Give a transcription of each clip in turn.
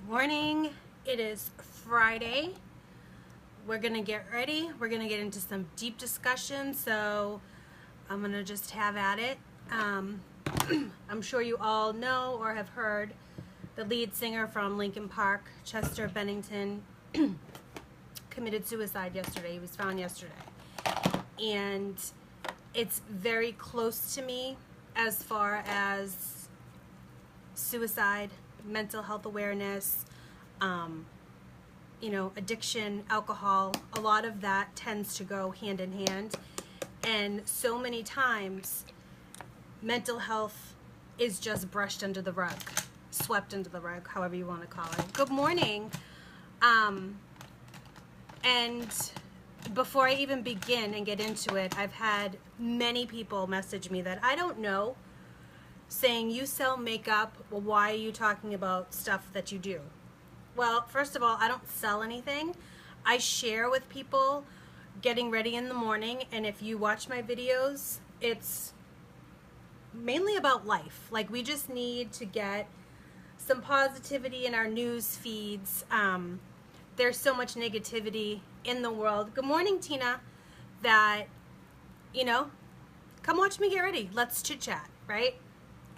Morning. It is Friday. We're gonna get ready. We're gonna get into some deep discussion, so I'm gonna just have at it. I'm sure you all know or have heard the lead singer from Linkin Park, Chester Bennington, committed suicide yesterday. He was found yesterday. And it's very close to me as far as suicide, mental health awareness, addiction, alcohol. A lot of that tends to go hand in hand. And so many times, mental health is just brushed under the rug, swept under the rug, however you want to call it. Good morning. And before I even begin and get into it, I've had many people message me that I don't know, saying, you sell makeup, well, why are you talking about stuff that you do? Well, first of all, I don't sell anything. I share with people getting ready in the morning, and if you watch my videos, it's mainly about life. Like, we just need to get some positivity in our news feeds. There's so much negativity in the world. Good morning, Tina. That, come watch me get ready. Let's chit chat, right?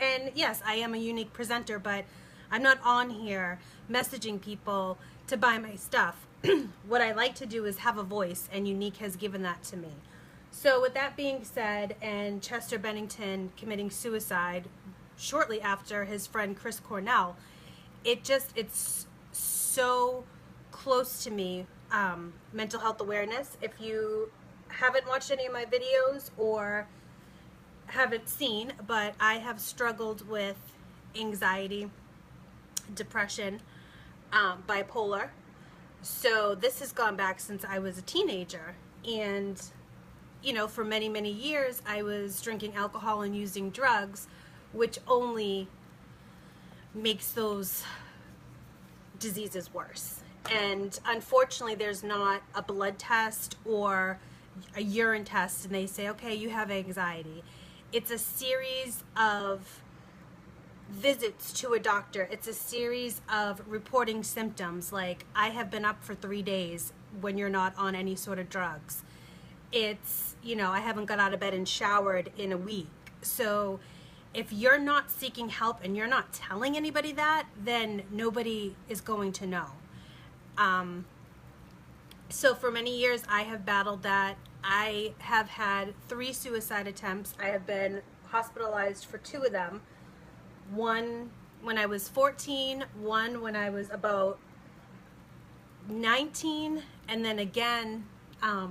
And yes, I am a unique presenter, but I'm not on here messaging people to buy my stuff. What I like to do is have a voice, and Unique has given that to me. So with that being said, and Chester Bennington committing suicide shortly after his friend Chris Cornell, it's so close to me. Mental health awareness. If you haven't watched any of my videos or haven't seen, but I have struggled with anxiety, depression, bipolar. So this has gone back since I was a teenager. And, for many, many years, I was drinking alcohol and using drugs, which only makes those diseases worse. And unfortunately, there's not a blood test or a urine test, and they say, okay, you have anxiety. It's a series of visits to a doctor. It's a series of reporting symptoms, like I have been up for 3 days when you're not on any sort of drugs. It's, I haven't got out of bed and showered in a week. So if you're not seeking help and you're not telling anybody that, then nobody is going to know. So for many years, I have battled that. I have had 3 suicide attempts. I have been hospitalized for 2 of them. One when I was 14, one when I was about 19, and then again, I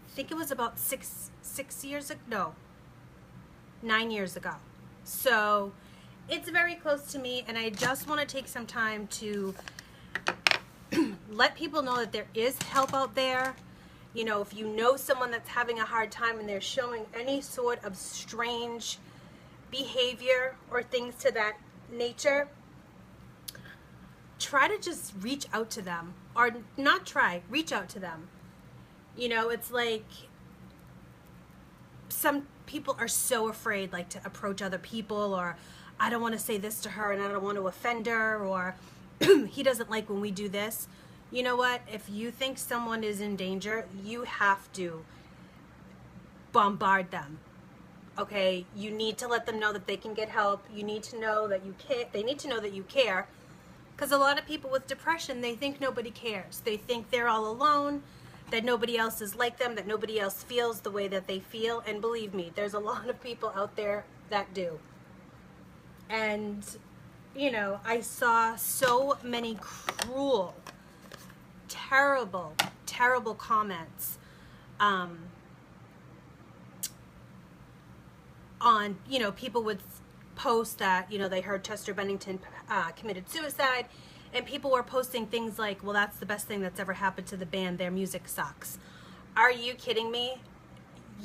think it was about 9 years ago. So it's very close to me, and I just want to take some time to let people know that there is help out there. If you know someone that's having a hard time and they're showing any sort of strange behavior or things to that nature, try to just reach out to them. Or not try, reach out to them. It's like some people are so afraid, like, to approach other people, or I don't want to say this to her and I don't want to offend her, or he doesn't like when we do this. You know what? If you think someone is in danger, you have to bombard them. Okay? You need to let them know that they can get help. You need to know that you care. They need to know that you care. Because a lot of people with depression, they think nobody cares. They think they're all alone, that nobody else is like them, that nobody else feels the way that they feel. And believe me, there's a lot of people out there that do. And, I saw so many cruel, terrible, terrible comments on, people would post that, they heard Chester Bennington committed suicide, and people were posting things like, well, that's the best thing that's ever happened to the band. Their music sucks. Are you kidding me?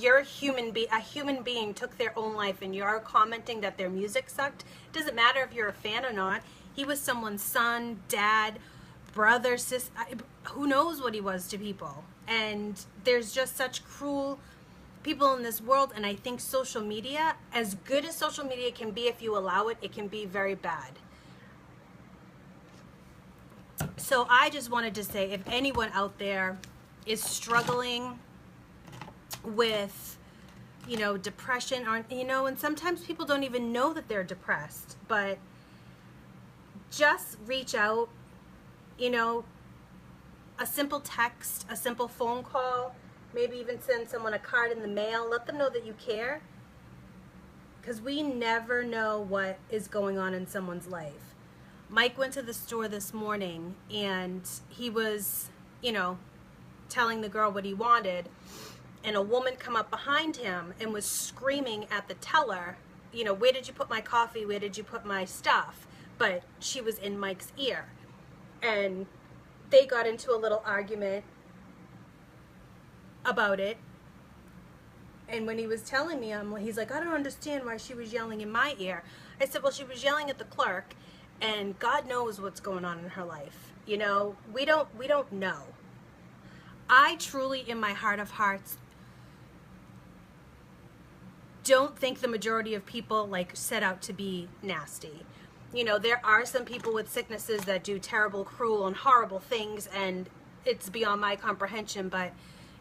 A human being took their own life, and you're commenting that their music sucked? It doesn't matter if you're a fan or not. He was someone's son, dad, brother, sister, who knows what he was to people. And there's just such cruel people in this world, and I think social media, as good as social media can be if you allow it, it can be very bad. So I just wanted to say, if anyone out there is struggling with, depression, or, and sometimes people don't even know that they're depressed, but just reach out, a simple text, a simple phone call, maybe even send someone a card in the mail, let them know that you care, because we never know what is going on in someone's life. Mike went to the store this morning and he was, telling the girl what he wanted, and a woman come up behind him and was screaming at the teller, where did you put my coffee? Where did you put my stuff? But she was in Mike's ear. And they got into a little argument about it. And when he was telling me, he's like, I don't understand why she was yelling in my ear. I said, well, she was yelling at the clerk, and God knows what's going on in her life. We don't know. I truly, in my heart of hearts, don't think the majority of people set out to be nasty. There are some people with sicknesses that do terrible, cruel, and horrible things, and it's beyond my comprehension, but,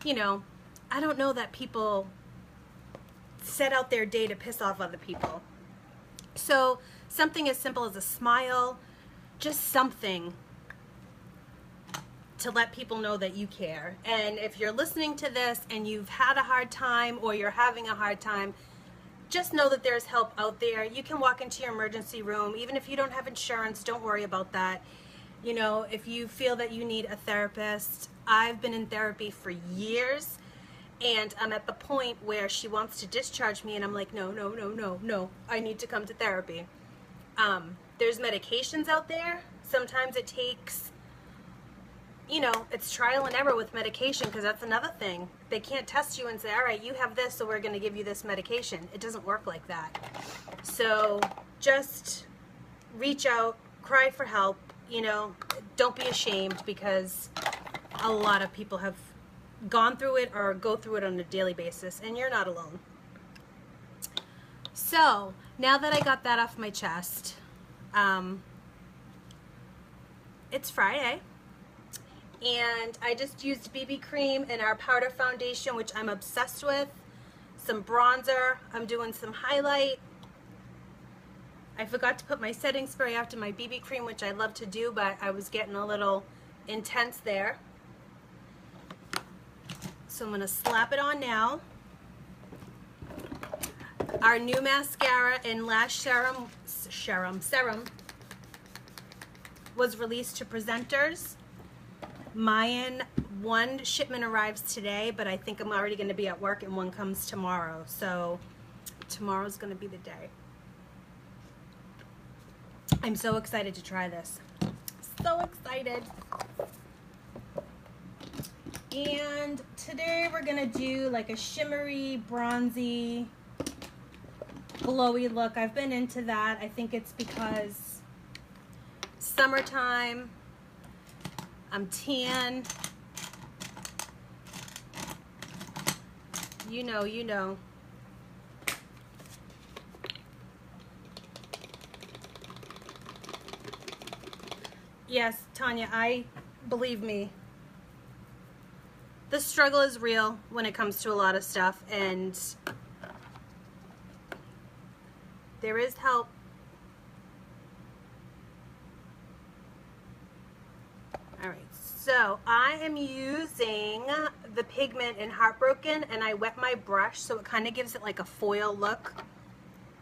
I don't know that people set out their day to piss off other people. So something as simple as a smile, just something to let people know that you care. And if you're listening to this and you've had a hard time or you're having a hard time, just know that there's help out there. You can walk into your emergency room. Even if you don't have insurance, don't worry about that. If you feel that you need a therapist, I've been in therapy for years, and I'm at the point where she wants to discharge me, and I'm like, no, I need to come to therapy. There's medications out there. Sometimes it takes, it's trial and error with medication, because that's another thing. They can't test you and say, all right, you have this, so we're going to give you this medication. It doesn't work like that. So just reach out, cry for help, don't be ashamed, because a lot of people have gone through it or go through it on a daily basis, and you're not alone. So now that I got that off my chest, it's Friday, and I just used BB cream and our powder foundation, which I'm obsessed with, some bronzer, I'm doing some highlight. I forgot to put my setting spray after my BB cream, which I love to do, but I was getting a little intense there. So I'm going to slap it on now. Our new mascara and lash serum was released to presenters. Mine, one shipment arrives today, but I think I'm already going to be at work, and one comes tomorrow. So tomorrow's going to be the day. I'm so excited to try this. So excited. And today we're going to do like a shimmery, bronzy, glowy look. I've been into that. I think it's because summertime, I'm tan. You know. Yes, Tanya, believe me, the struggle is real when it comes to a lot of stuff, and there is help. All right, so I am using the pigment in Heartbroken, and I wet my brush so it kind of gives it like a foil look.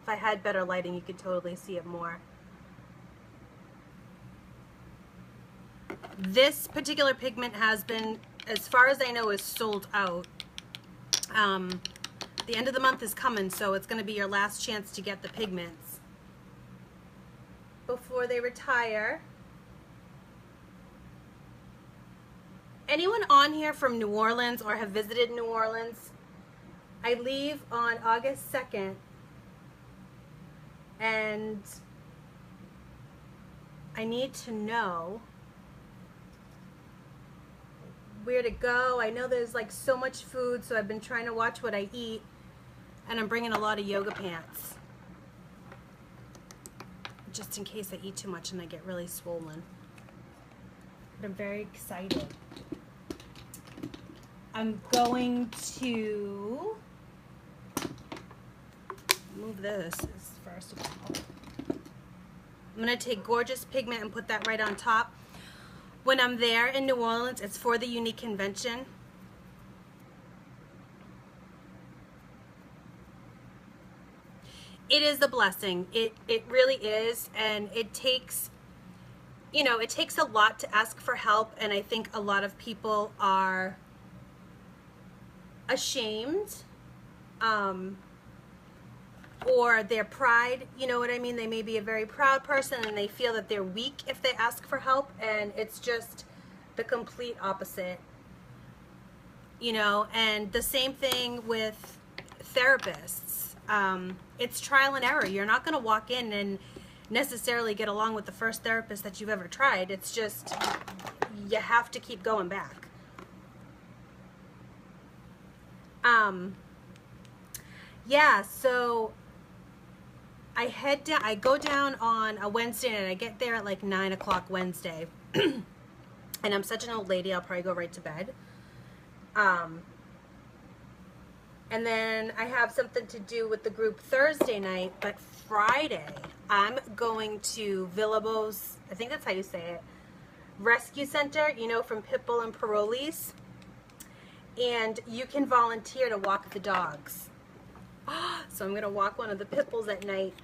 If I had better lighting, you could totally see it more. This particular pigment has been, as far as I know, is sold out. The end of the month is coming, so it's going to be your last chance to get the pigments before they retire. Anyone on here from New Orleans or have visited New Orleans? I leave on August 2nd, and I need to know where to go. I know there's like so much food, so I've been trying to watch what I eat, and I'm bringing a lot of yoga pants just in case I eat too much and I get really swollen. but I'm very excited. I'm going to move this first of all. I'm going to take Gorgeous Pigment and put that right on top. When I'm there in New Orleans, it's for the Unique Convention. It is a blessing. It really is, and it takes, you know, it takes a lot to ask for help, and I think a lot of people are ashamed, or their pride, you know what I mean? They may be a very proud person and they feel that they're weak if they ask for help, and it's just the complete opposite, you know. And the same thing with therapists. It's trial and error. You're not going to walk in and necessarily get along with the first therapist that you've ever tried. It's just, you have to keep going back. Yeah, so I go down on a Wednesday and I get there at like 9 o'clock Wednesday. And I'm such an old lady, I'll probably go right to bed. And then I have something to do with the group Thursday night, but Friday I'm going to Villabos, I think that's how you say it, Rescue Center, you know, from Pitbull and Parolees. And you can volunteer to walk the dogs. So I'm going to walk one of the pit bulls at night.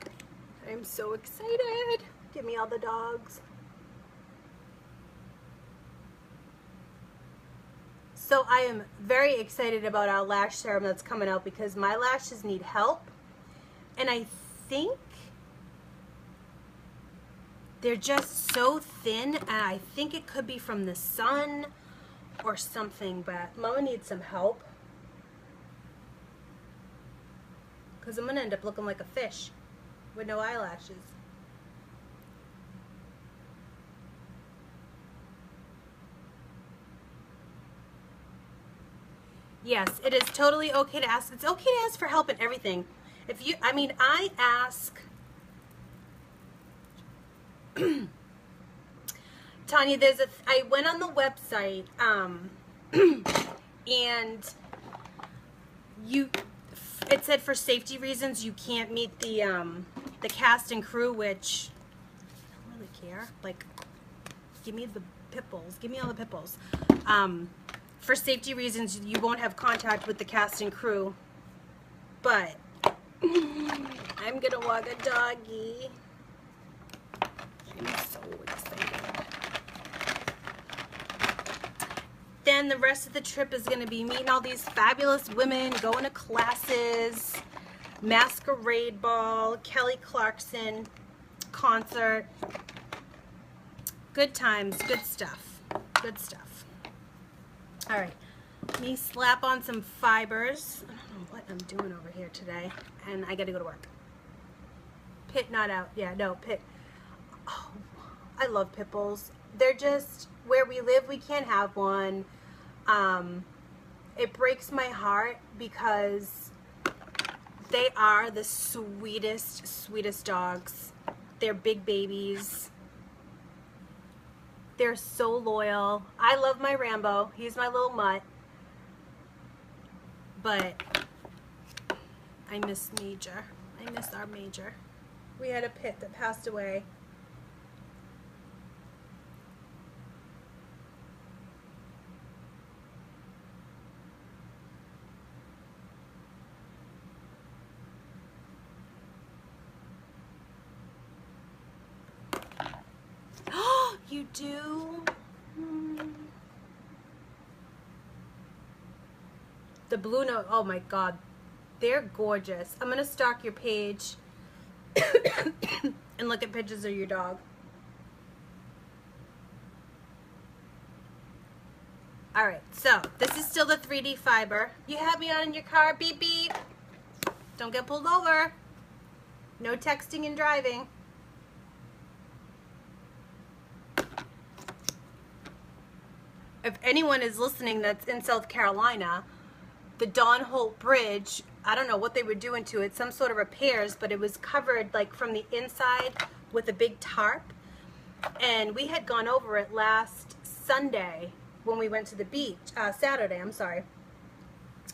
I'm so excited. Give me all the dogs. So I am very excited about our lash serum that's coming out because my lashes need help. And I think they're just so thin, and I think it could be from the sun or something, but Mama needs some help. Because I'm going to end up looking like a fish with no eyelashes. Yes, it is totally okay to ask. It's okay to ask for help in everything. If you, I mean, I ask, Tanya, I went on the website, and it said for safety reasons you can't meet the cast and crew, which I don't really care. Like, give me the pit bulls. Give me all the pit bulls. For safety reasons, you won't have contact with the cast and crew. But I'm gonna walk a doggy. I'm so excited. Then the rest of the trip is gonna be meeting all these fabulous women, going to classes, masquerade ball, Kelly Clarkson concert. Good times, good stuff, good stuff. All right, let me slap on some fibers. I don't know what I'm doing over here today, and I gotta go to work. Pit not out. Yeah, no, pit. Oh, I love pit bulls. They're just, where we live, we can't have one. It breaks my heart because they are the sweetest, sweetest dogs. They're big babies. They're so loyal. I love my Rambo. He's my little mutt. But I miss Major. I miss our Major. We had a pit that passed away. You do? The Blue Note, oh my God, they're gorgeous. I'm gonna stalk your page and look at pictures of your dog. All right, so this is still the 3D fiber. You have me on in your car, beep beep. Don't get pulled over. No texting and driving. If anyone is listening that's in South Carolina, the Don Holt Bridge, I don't know what they were doing to it, some sort of repairs, but it was covered like from the inside with a big tarp. And we had gone over it last Sunday when we went to the beach, Saturday, I'm sorry,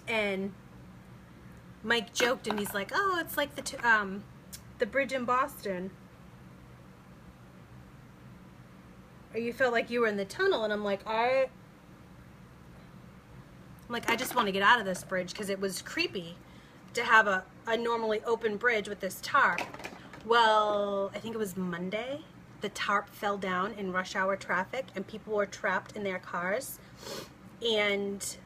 and Mike joked and he's like, oh, it's like the bridge in Boston. Or you felt like you were in the tunnel, and I'm like, I just want to get out of this bridge because it was creepy to have a normally open bridge with this tarp. Well, I think it was Monday. The tarp fell down in rush hour traffic and people were trapped in their cars and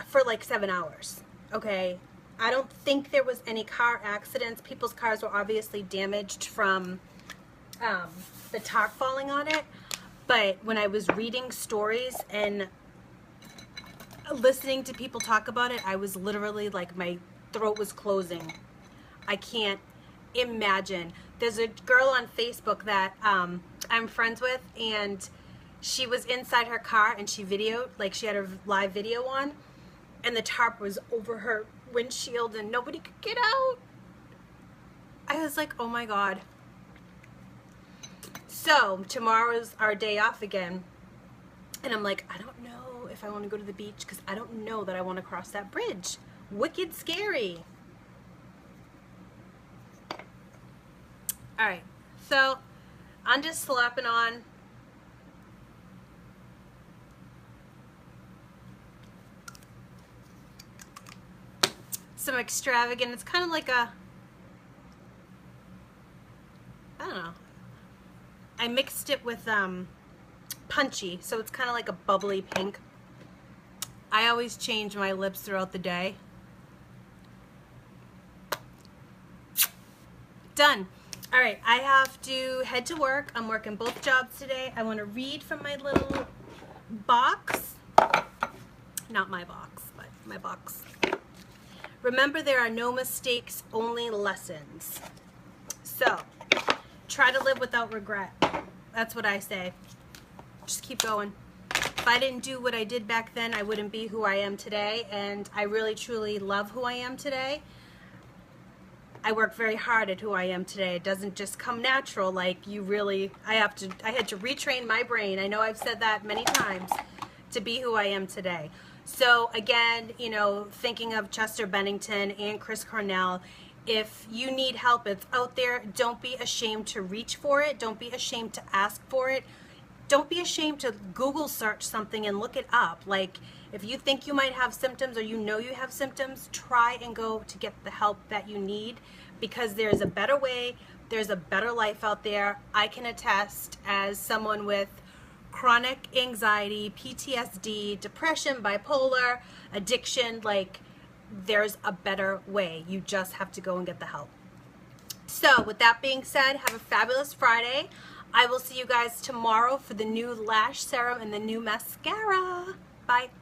for like 7 hours. Okay. I don't think there was any car accidents. People's cars were obviously damaged from the tarp falling on it. But when I was reading stories and listening to people talk about it, I was literally like, my throat was closing. I can't imagine. There's a girl on Facebook that I'm friends with, and she was inside her car and she videoed, like she had her live video on, and the tarp was over her windshield and nobody could get out. I was like, oh my God. So tomorrow's our day off again, and I'm like, I don't know if I want to go to the beach because I don't know that I want to cross that bridge. Wicked scary. All right, so I'm just slapping on some extravagant. It's kind of like a, I don't know. I mixed it with punchy, so it's kind of like a bubbly pink. I always change my lips throughout the day. Done. All right, I have to head to work. I'm working both jobs today. I want to read from my little box. Not my box, but my box. Remember, there are no mistakes, only lessons. So, try to live without regret. That's what I say. Just keep going. If I didn't do what I did back then, I wouldn't be who I am today, and I really truly love who I am today. I work very hard at who I am today. It doesn't just come natural. Like, you really, I had to retrain my brain. I know I've said that many times, to be who I am today. So again, you know, thinking of Chester Bennington and Chris Cornell, if you need help, it's out there. Don't be ashamed to reach for it. Don't be ashamed to ask for it. Don't be ashamed to Google search something and look it up. Like, if you think you might have symptoms or you know you have symptoms, try and go to get the help that you need, because there's a better way. There's a better life out there. I can attest, as someone with chronic anxiety, PTSD, depression, bipolar, addiction, like, there's a better way. You just have to go and get the help. So with that being said, have a fabulous Friday. I will see you guys tomorrow for the new lash serum and the new mascara. Bye.